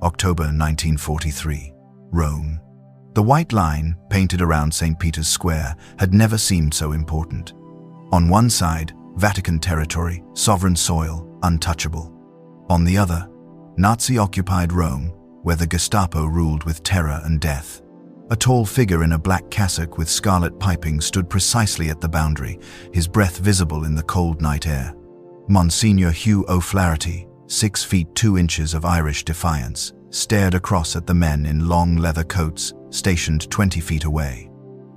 October 1943, Rome. The white line, painted around St. Peter's Square, had never seemed so important. On one side, Vatican territory, sovereign soil, untouchable. On the other, Nazi-occupied Rome, where the Gestapo ruled with terror and death. A tall figure in a black cassock with scarlet piping stood precisely at the boundary, his breath visible in the cold night air. Monsignor Hugh O'Flaherty, 6 feet 2 inches of Irish defiance, stared across at the men in long leather coats stationed 20 feet away.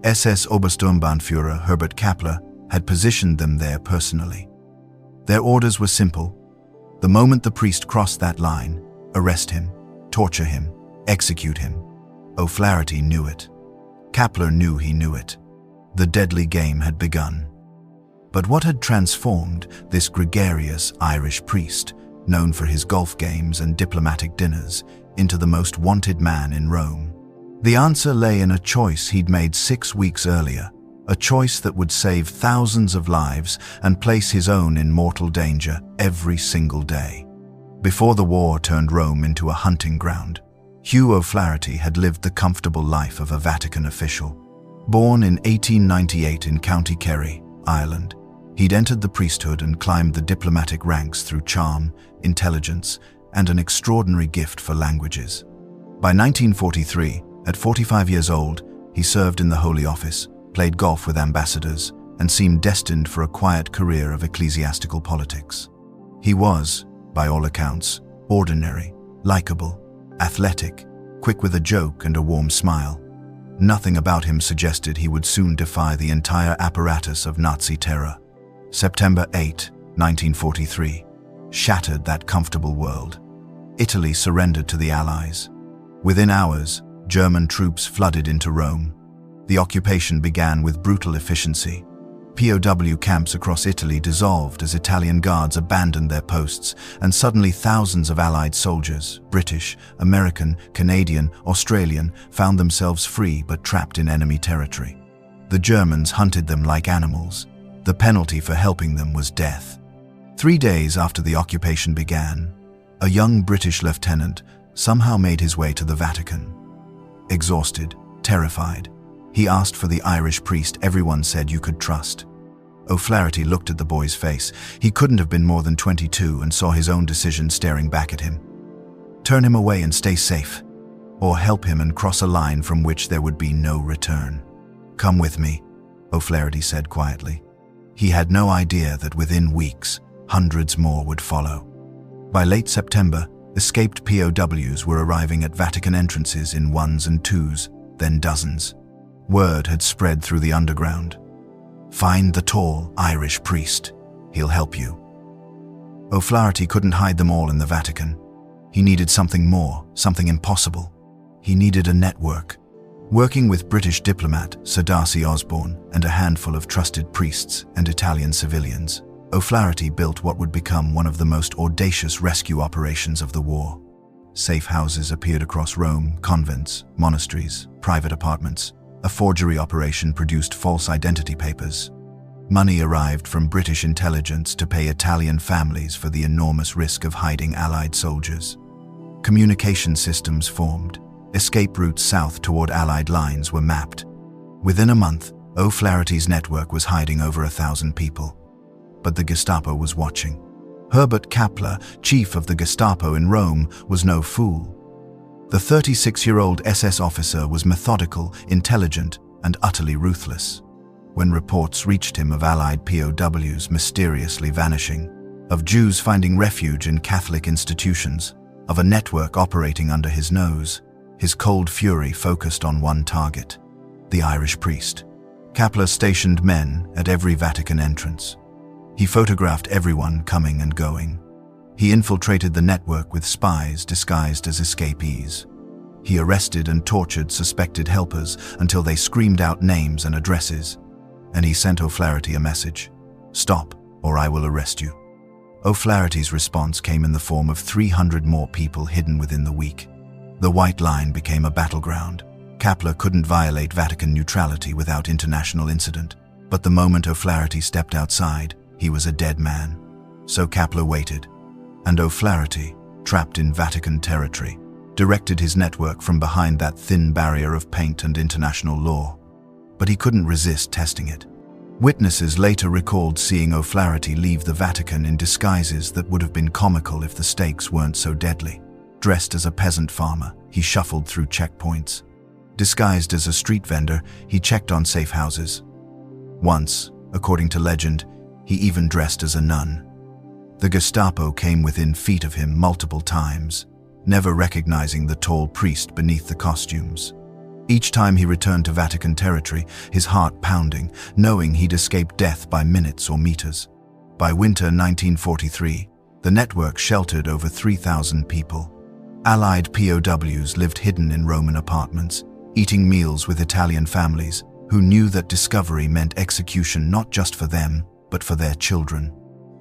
SS Obersturmbannführer Herbert Kappler had positioned them there personally. Their orders were simple. The moment the priest crossed that line, arrest him, torture him, execute him. O'Flaherty knew it. Kappler knew he knew it. The deadly game had begun. But what had transformed this gregarious Irish priest, known for his golf games and diplomatic dinners, into the most wanted man in Rome? The answer lay in a choice he'd made 6 weeks earlier, a choice that would save thousands of lives and place his own in mortal danger every single day. Before the war turned Rome into a hunting ground, Hugh O'Flaherty had lived the comfortable life of a Vatican official. Born in 1898 in County Kerry, Ireland, he'd entered the priesthood and climbed the diplomatic ranks through charm, intelligence, and an extraordinary gift for languages. By 1943, at 45 years old, he served in the Holy Office, played golf with ambassadors, and seemed destined for a quiet career of ecclesiastical politics. He was, by all accounts, ordinary, likable, athletic, quick with a joke and a warm smile. Nothing about him suggested he would soon defy the entire apparatus of Nazi terror. September 8, 1943, shattered that comfortable world. Italy surrendered to the Allies. Within hours, German troops flooded into Rome. The occupation began with brutal efficiency. POW camps across Italy dissolved as Italian guards abandoned their posts, and suddenly thousands of Allied soldiers, British, American, Canadian, Australian, found themselves free but trapped in enemy territory. The Germans hunted them like animals. The penalty for helping them was death. 3 days after the occupation began, a young British lieutenant somehow made his way to the Vatican. Exhausted, terrified, he asked for the Irish priest everyone said you could trust. O'Flaherty looked at the boy's face. He couldn't have been more than 22 and saw his own decision staring back at him. Turn him away and stay safe, or help him and cross a line from which there would be no return. Come with me, O'Flaherty said quietly. He had no idea that within weeks, hundreds more would follow. By late September, escaped POWs were arriving at Vatican entrances in ones and twos, then dozens. Word had spread through the underground. Find the tall Irish priest. He'll help you. O'Flaherty couldn't hide them all in the Vatican. He needed something more, something impossible. He needed a network. Working with British diplomat Sir Darcy Osborne and a handful of trusted priests and Italian civilians, O'Flaherty built what would become one of the most audacious rescue operations of the war. Safe houses appeared across Rome, convents, monasteries, private apartments. A forgery operation produced false identity papers. Money arrived from British intelligence to pay Italian families for the enormous risk of hiding Allied soldiers. Communication systems formed. Escape routes south toward Allied lines were mapped. Within a month, O'Flaherty's network was hiding over 1,000 people. But the Gestapo was watching. Herbert Kappler, chief of the Gestapo in Rome, was no fool. The 36-year-old SS officer was methodical, intelligent, and utterly ruthless. When reports reached him of Allied POWs mysteriously vanishing, of Jews finding refuge in Catholic institutions, of a network operating under his nose, his cold fury focused on one target: the Irish priest. Kappler stationed men at every Vatican entrance. He photographed everyone coming and going. He infiltrated the network with spies disguised as escapees. He arrested and tortured suspected helpers until they screamed out names and addresses. And he sent O'Flaherty a message: "Stop, or I will arrest you." O'Flaherty's response came in the form of 300 more people hidden within the week. The White Line became a battleground. Kappler couldn't violate Vatican neutrality without international incident. But the moment O'Flaherty stepped outside, he was a dead man. So Kappler waited. And O'Flaherty, trapped in Vatican territory, directed his network from behind that thin barrier of paint and international law. But he couldn't resist testing it. Witnesses later recalled seeing O'Flaherty leave the Vatican in disguises that would have been comical if the stakes weren't so deadly. Dressed as a peasant farmer, he shuffled through checkpoints. Disguised as a street vendor, he checked on safe houses. Once, according to legend, he even dressed as a nun. The Gestapo came within feet of him multiple times, never recognizing the tall priest beneath the costumes. Each time he returned to Vatican territory, his heart pounding, knowing he'd escaped death by minutes or meters. By winter 1943, the network sheltered over 3,000 people. Allied POWs lived hidden in Roman apartments, eating meals with Italian families who knew that discovery meant execution not just for them, but for their children.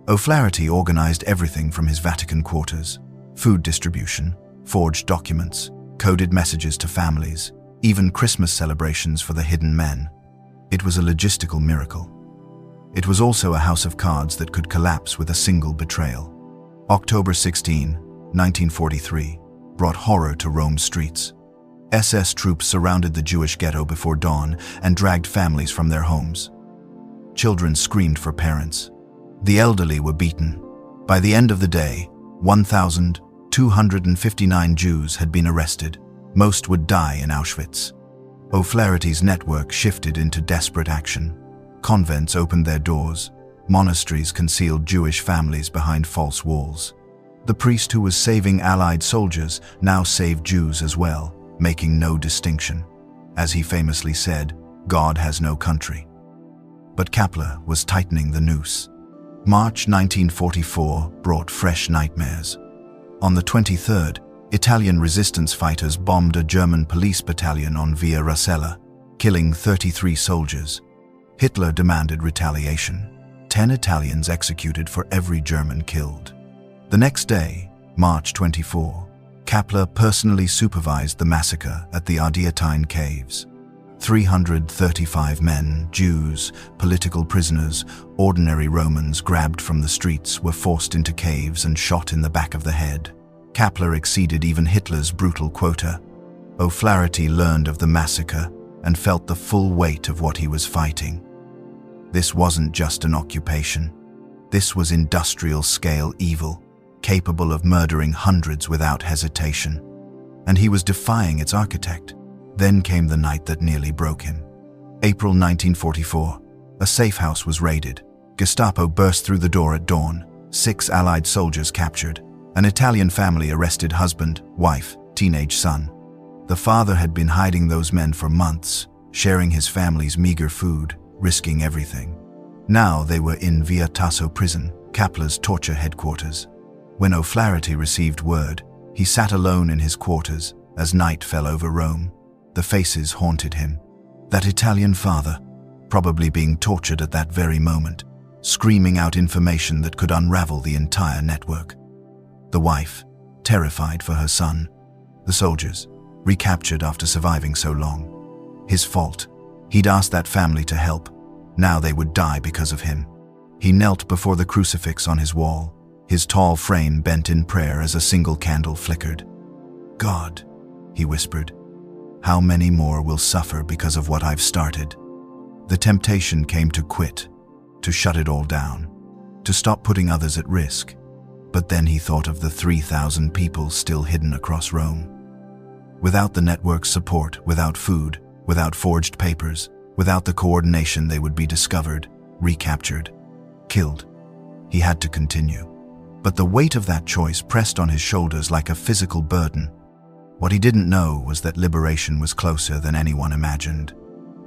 O'Flaherty organized everything from his Vatican quarters: food distribution, forged documents, coded messages to families, even Christmas celebrations for the hidden men. It was a logistical miracle. It was also a house of cards that could collapse with a single betrayal. October 16, 1943, brought horror to Rome's streets. SS troops surrounded the Jewish ghetto before dawn and dragged families from their homes. Children screamed for parents. The elderly were beaten. By the end of the day, 1,259 Jews had been arrested. Most would die in Auschwitz. O'Flaherty's network shifted into desperate action. Convents opened their doors. Monasteries concealed Jewish families behind false walls. The priest who was saving Allied soldiers now saved Jews as well, making no distinction. As he famously said, "God has no country." But Kappler was tightening the noose. March 1944 brought fresh nightmares. On the 23rd, Italian resistance fighters bombed a German police battalion on Via Rasella, killing 33 soldiers. Hitler demanded retaliation. 10 Italians executed for every German killed. The next day, March 24, Kappler personally supervised the massacre at the Ardeatine caves. 335 men, Jews, political prisoners, ordinary Romans grabbed from the streets were forced into caves and shot in the back of the head. Kappler exceeded even Hitler's brutal quota. O'Flaherty learned of the massacre and felt the full weight of what he was fighting. This wasn't just an occupation. This was industrial-scale evil, capable of murdering hundreds without hesitation. And he was defying its architect. Then came the night that nearly broke him. April 1944. A safe house was raided. Gestapo burst through the door at dawn. 6 Allied soldiers captured. An Italian family arrested husband, wife, teenage son. The father had been hiding those men for months, sharing his family's meager food, risking everything. Now they were in Via Tasso prison, Kappler's torture headquarters. When O'Flaherty received word, he sat alone in his quarters as night fell over Rome. The faces haunted him. That Italian father, probably being tortured at that very moment, screaming out information that could unravel the entire network. The wife, terrified for her son. The soldiers, recaptured after surviving so long. His fault. He'd asked that family to help. Now they would die because of him. He knelt before the crucifix on his wall, his tall frame bent in prayer as a single candle flickered. "God," he whispered, "how many more will suffer because of what I've started?" The temptation came to quit, to shut it all down, to stop putting others at risk. But then he thought of the 3,000 people still hidden across Rome. Without the network's support, without food, without forged papers, without the coordination, they would be discovered, recaptured, killed. He had to continue. But the weight of that choice pressed on his shoulders like a physical burden. What he didn't know was that liberation was closer than anyone imagined.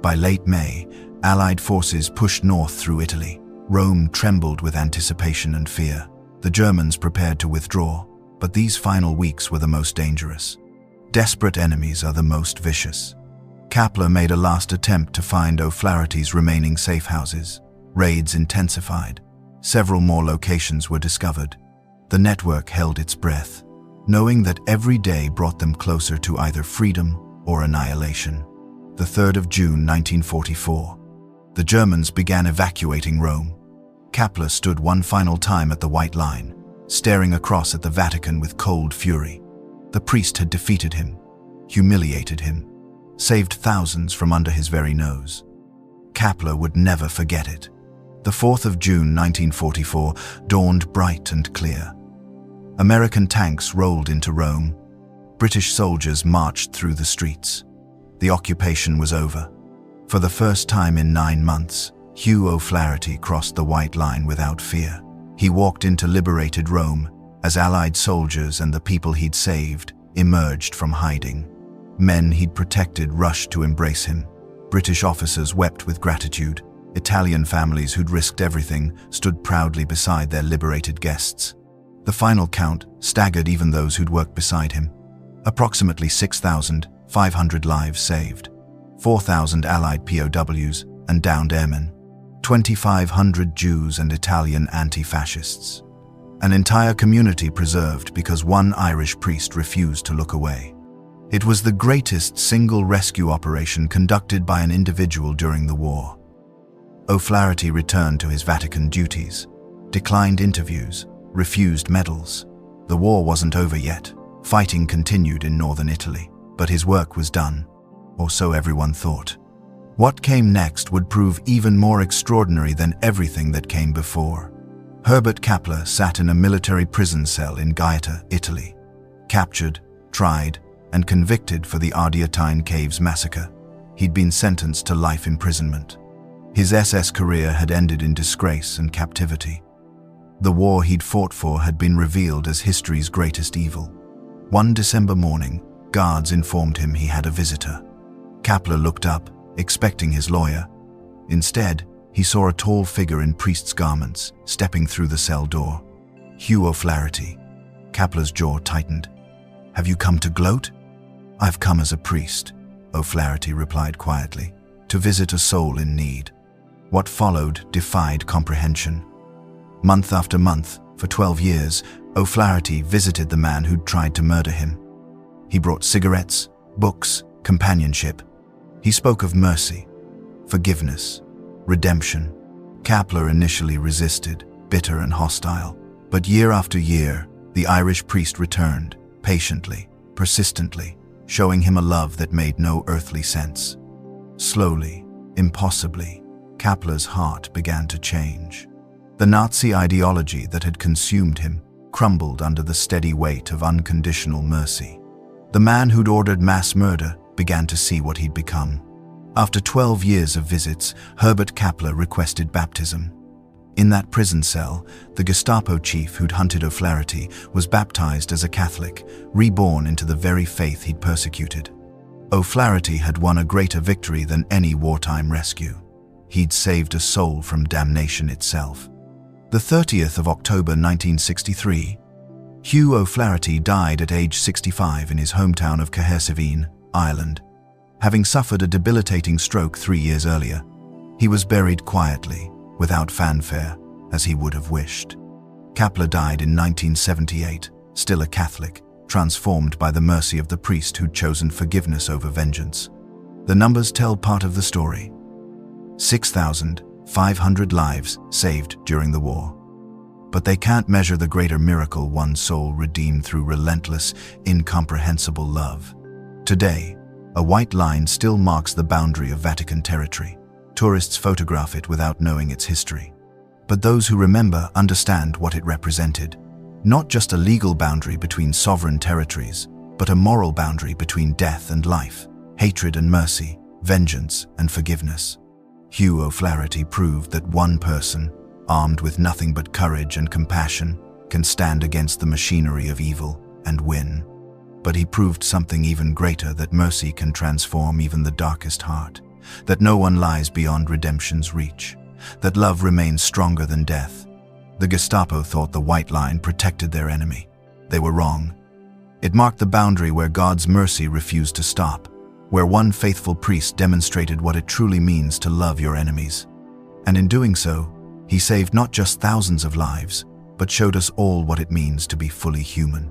By late May, Allied forces pushed north through Italy. Rome trembled with anticipation and fear. The Germans prepared to withdraw, but these final weeks were the most dangerous. Desperate enemies are the most vicious. Kappler made a last attempt to find O'Flaherty's remaining safe houses. Raids intensified. Several more locations were discovered. The network held its breath, knowing that every day brought them closer to either freedom or annihilation. The 3rd of June 1944. The Germans began evacuating Rome. Kappler stood one final time at the White Line, staring across at the Vatican with cold fury. The priest had defeated him, humiliated him, saved thousands from under his very nose. Kepler would never forget it. The 4th of June 1944 dawned bright and clear. American tanks rolled into Rome. British soldiers marched through the streets. The occupation was over. For the first time in 9 months, Hugh O'Flaherty crossed the white line without fear. He walked into liberated Rome as Allied soldiers and the people he'd saved emerged from hiding. Men he'd protected rushed to embrace him. British officers wept with gratitude. Italian families who'd risked everything stood proudly beside their liberated guests. The final count staggered even those who'd worked beside him. Approximately 6,500 lives saved, 4,000 Allied POWs and downed airmen, 2,500 Jews and Italian anti-fascists. An entire community preserved because one Irish priest refused to look away. It was the greatest single rescue operation conducted by an individual during the war. O'Flaherty returned to his Vatican duties, declined interviews, refused medals. The war wasn't over yet. Fighting continued in northern Italy, but his work was done, or so everyone thought. What came next would prove even more extraordinary than everything that came before. Herbert Kepler sat in a military prison cell in Gaeta, Italy, captured, tried, and convicted for the Ardeatine Caves massacre. He'd been sentenced to life imprisonment. His SS career had ended in disgrace and captivity. The war he'd fought for had been revealed as history's greatest evil. One December morning, guards informed him he had a visitor. Kepler looked up, expecting his lawyer. Instead, he saw a tall figure in priest's garments stepping through the cell door. Hugh O'Flaherty. Kepler's jaw tightened. "Have you come to gloat?" "I've come as a priest," O'Flaherty replied quietly, "to visit a soul in need." What followed defied comprehension. Month after month, for 12 years, O'Flaherty visited the man who'd tried to murder him. He brought cigarettes, books, companionship. He spoke of mercy, forgiveness, redemption. Kepler initially resisted, bitter and hostile. But year after year, the Irish priest returned, patiently, persistently, showing him a love that made no earthly sense. Slowly, impossibly, Kepler's heart began to change. The Nazi ideology that had consumed him crumbled under the steady weight of unconditional mercy. The man who'd ordered mass murder began to see what he'd become. After 12 years of visits, Herbert Kepler requested baptism. In that prison cell, the Gestapo chief who'd hunted O'Flaherty was baptized as a Catholic, reborn into the very faith he'd persecuted. O'Flaherty had won a greater victory than any wartime rescue. He'd saved a soul from damnation itself. The 30th of October 1963, Hugh O'Flaherty died at age 65 in his hometown of Cahersiveen, Ireland. Having suffered a debilitating stroke 3 years earlier, he was buried quietly, without fanfare, as he would have wished. Kepler died in 1978, still a Catholic, transformed by the mercy of the priest who'd chosen forgiveness over vengeance. The numbers tell part of the story. 6,500 lives saved during the war. But they can't measure the greater miracle one soul redeemed through relentless, incomprehensible love. Today, a white line still marks the boundary of Vatican territory. Tourists photograph it without knowing its history. But those who remember understand what it represented. Not just a legal boundary between sovereign territories, but a moral boundary between death and life, hatred and mercy, vengeance and forgiveness. Hugh O'Flaherty proved that one person, armed with nothing but courage and compassion, can stand against the machinery of evil and win. But he proved something even greater, that mercy can transform even the darkest heart, that no one lies beyond redemption's reach, that love remains stronger than death. The Gestapo thought the white line protected their enemy. They were wrong. It marked the boundary where God's mercy refused to stop, where one faithful priest demonstrated what it truly means to love your enemies. And in doing so, he saved not just thousands of lives, but showed us all what it means to be fully human.